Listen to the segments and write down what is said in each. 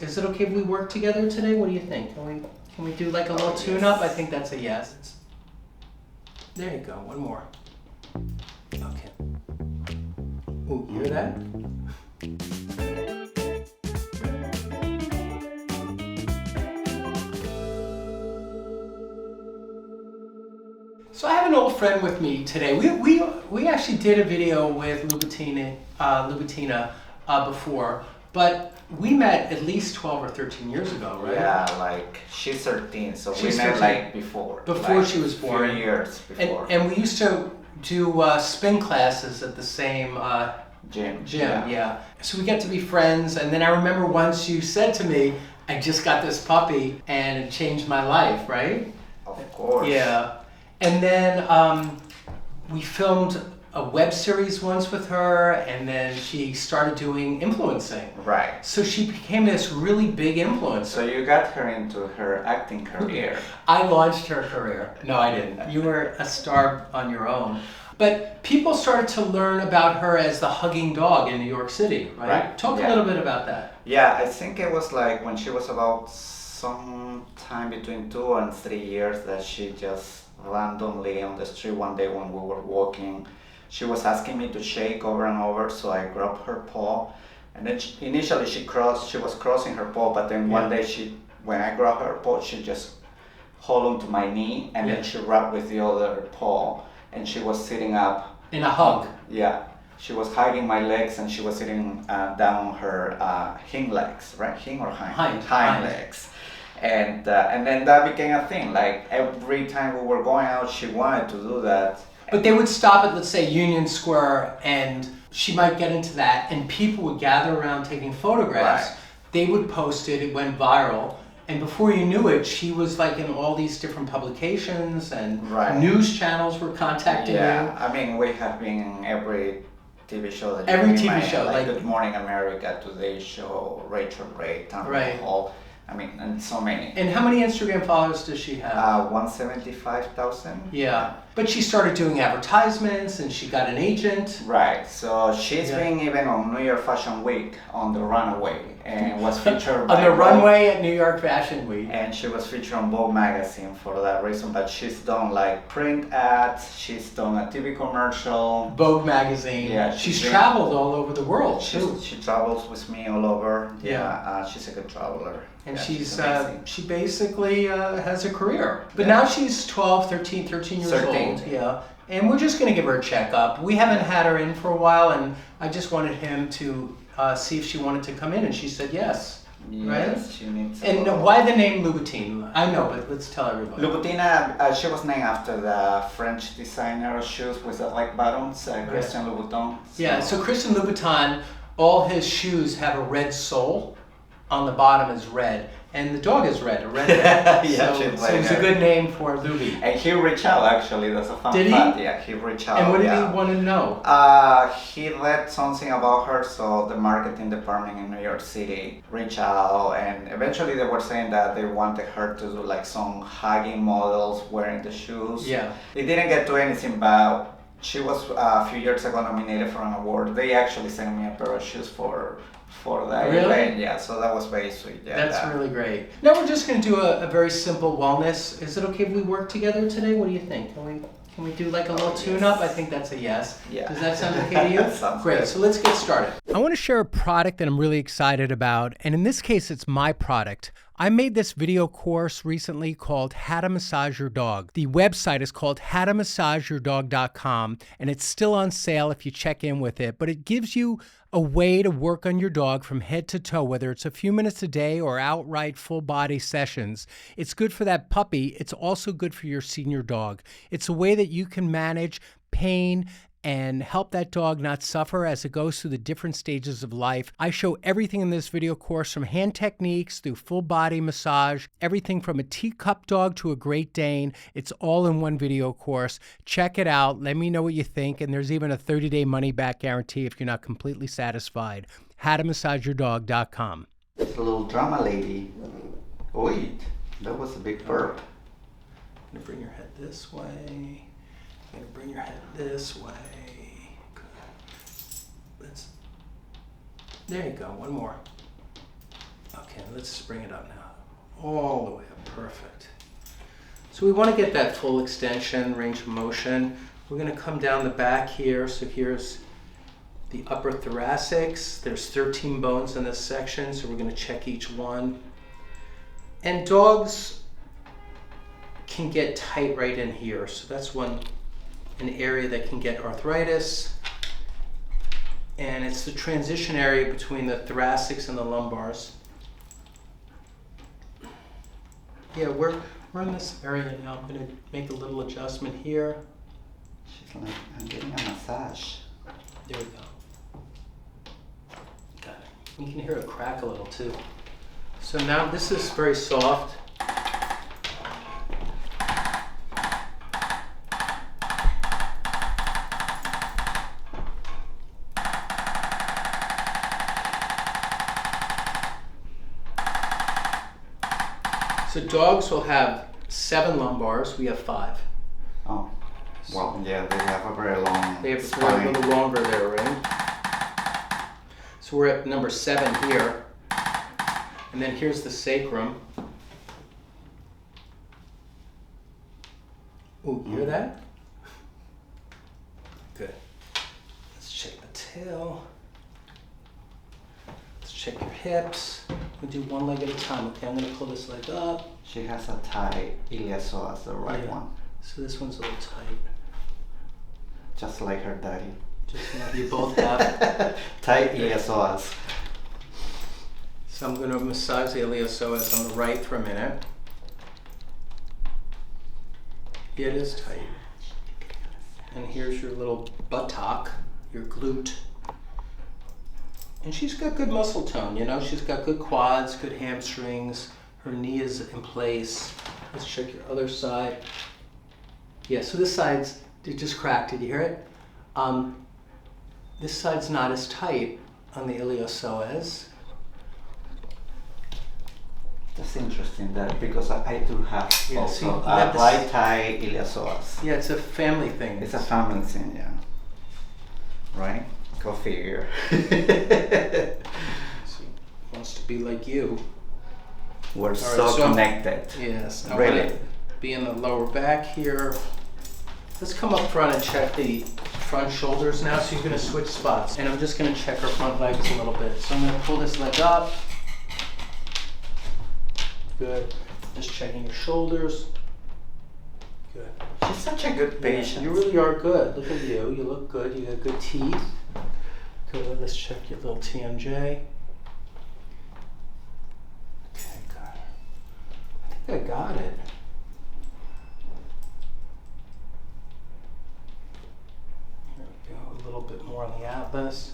Is it okay if we work together today? What do you think? Can we do like a little tune-up? I think that's a yes. There you go, one more. Okay. Ooh, you hear that? So I have an old friend with me today. We actually did a video with Louboutina before, but we met at least 12 or 13 years ago, right? Yeah, like she's 13, so we met 13. like before. Before like she was born. 4 years before. And we used to do spin classes at the same Gym. Yeah. So we got to be friends, and then I remember once you said to me, I just got this puppy and it changed my life, right? Of course. Yeah. And then we filmed a web series once with her, and then she started doing influencing. Right. So she became this really big influencer. So you got her into her acting career. I launched her career. No, I didn't. You were a star on your own. But people started to learn about her as the hugging dog in New York City, right? Talk a little bit about that. Yeah, I think it was like when she was about some time between 2 and 3 years that she just randomly on the street one day when we were walking, she was asking me to shake over and over, so I grabbed her paw, and then initially she was crossing her paw, but then one day when I grabbed her paw, she just hold onto my knee, and then she rubbed with the other paw, and she was sitting up. In a hug. Yeah. She was hugging my legs, and she was sitting down on her hind legs, right? Hind or hind? Hind legs. And then that became a thing. Like every time we were going out, she wanted to do that. But they would stop at, let's say, Union Square, and she might get into that, and people would gather around taking photographs. Right. They would post it went viral, and before you knew it, she was like in all these different publications, and news channels were contacting you. I mean, we have been in every TV show that every TV show, like Good Morning America, Today Show, Rachel Ray, Town Hall. I mean, and so many. And how many Instagram followers does she have? 175,000. Yeah. But she started doing advertisements, and she got an agent. Right. So she's been even on New York Fashion Week on the runway, and was featured on the runway at New York Fashion Week. And she was featured on Vogue magazine for that reason. But she's done like print ads. She's done a TV commercial. Vogue magazine. Yeah. She's traveled all over the world too. She travels with me all over. Yeah. She's a good traveler. And she basically has a career. But now she's 13 years old. Yeah. And we're just going to give her a checkup. We haven't had her in for a while, and I just wanted him to see if she wanted to come in, and she said yes. Yes, right? She needs. And why the name Louboutina? I know, but let's tell everybody. Louboutina, she was named after the French designer of shoes with the like buttons, Christian Louboutin. Yeah. So Christian Louboutin, all his shoes have a red sole. On the bottom is red, and the dog is red, a red dog. So it's a good name for Louis. And he reached out, actually, that's a fun fact. Yeah, he reached out. And what did he want to know? He read something about her, so the marketing department in New York City reached out, and eventually they were saying that they wanted her to do like some hugging models wearing the shoes. Yeah. It didn't get to anything, but she was a few years ago nominated for an award. They actually sent me a pair of shoes for that event. Yeah, so that was very sweet. Yeah, that's really great. Now we're just going to do a very simple wellness. Is it okay if we work together today? What do you think? Can we do like a little tune-up? I think that's a yes. Yeah. Does that sound okay to you? Sounds great. Good. So let's get started. I want to share a product that I'm really excited about, and in this case, it's my product. I made this video course recently called How to Massage Your Dog. The website is called howtomassageyourdog.com, and it's still on sale if you check in with it, but it gives you a way to work on your dog from head to toe, whether it's a few minutes a day or outright full body sessions. It's good for that puppy. It's also good for your senior dog. It's a way that you can manage pain and help that dog not suffer as it goes through the different stages of life. I show everything in this video course, from hand techniques through full body massage, everything from a teacup dog to a Great Dane. It's all in one video course. Check it out. Let me know what you think. And there's even a 30-day money-back guarantee if you're not completely satisfied. howtomassageyourdog.com. It's a little drama lady. Wait, that was a big burp. I'm going to bring your head this way. I'm going to bring your head this way. Good. There you go. One more. Okay. Okay, let's just bring it up now. All the way up, perfect. So we want to get that full extension, range of motion. We're going to come down the back here. So here's the upper thoracics. There's 13 bones in this section, so we're going to check each one. And dogs can get tight right in here. So that's an area that can get arthritis. And it's the transition area between the thoracics and the lumbars. Yeah, we're in this area now. I'm going to make a little adjustment here. She's like, I'm getting a massage. There we go. Got it. You can hear it crack a little too. So now this is very soft. So dogs will have 7 lumbars. We have 5. Oh, well, yeah, they have a very long They have spine. a little longer there, right? So we're at number 7 here. And then here's the sacrum. Ooh, you hear that? Good. Let's check the tail. Let's check your hips. We'll do one leg at a time. Okay, I'm going to pull this leg up. She has a tight iliopsoas, the right one. So this one's a little tight. Just like her daddy. You both have. Tight iliopsoas. So I'm going to massage the iliopsoas on the right for a minute. Yeah, it is tight. And here's your little buttock, your glute. And she's got good muscle tone, you know, she's got good quads, good hamstrings, her knee is in place. Let's check your other side. Yeah, so this side's, it just cracked, did you hear it? This side's not as tight on the iliopsoas. That's interesting, that because I do have Yeah, also see, you have this- right thigh iliopsoas. Yeah, it's a family thing. It's a family thing, yeah. Right? Go figure. She wants to be like you. We're right, so so- connected. Yes. I Really? wanna be in the lower back here. Let's come up front and check the front shoulders now. So you're going to switch spots. And I'm just going to check her front legs a little bit. So I'm going to pull this leg up. Good. Just checking your shoulders. Good. She's such a good patient. You really are good. Look at you. You look good. You got good teeth. Good. Let's check your little TMJ. Okay, good. I think I got it. Here we go. A little bit more on the atlas.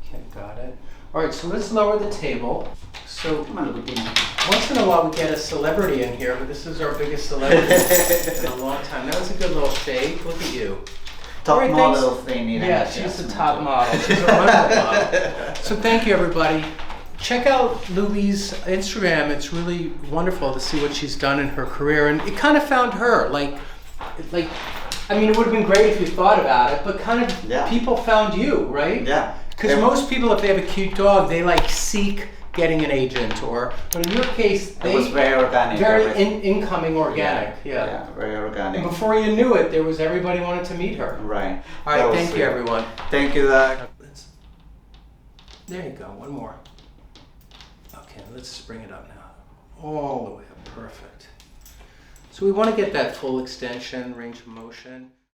Okay, got it. All right, so let's lower the table. So Come on, Louboutina. once in a while we get a celebrity in here, but this is our biggest celebrity in a long time. That was a good little shake. Look at you. Top All right, model thanks. thing. Yeah, she's the top model. She's a runway model. So thank you, everybody. Check out Louie's Instagram. It's really wonderful to see what she's done in her career, and it kind of found her. Like, I mean, it would have been great if you thought about it, but kind of Yeah. people found you, right? Yeah. Because most people, if they have a cute dog, they like seek getting an agent, but in your case, It was very organic. very everything. incoming, organic. Yeah. very organic. And before you knew it, there was everybody wanted to meet her. Right. All That right, was thank you, sweet. everyone. Thank you, Doc. There you go. One more. Okay, let's just bring it up now. All the way up. Perfect. So we want to get that full extension, range of motion.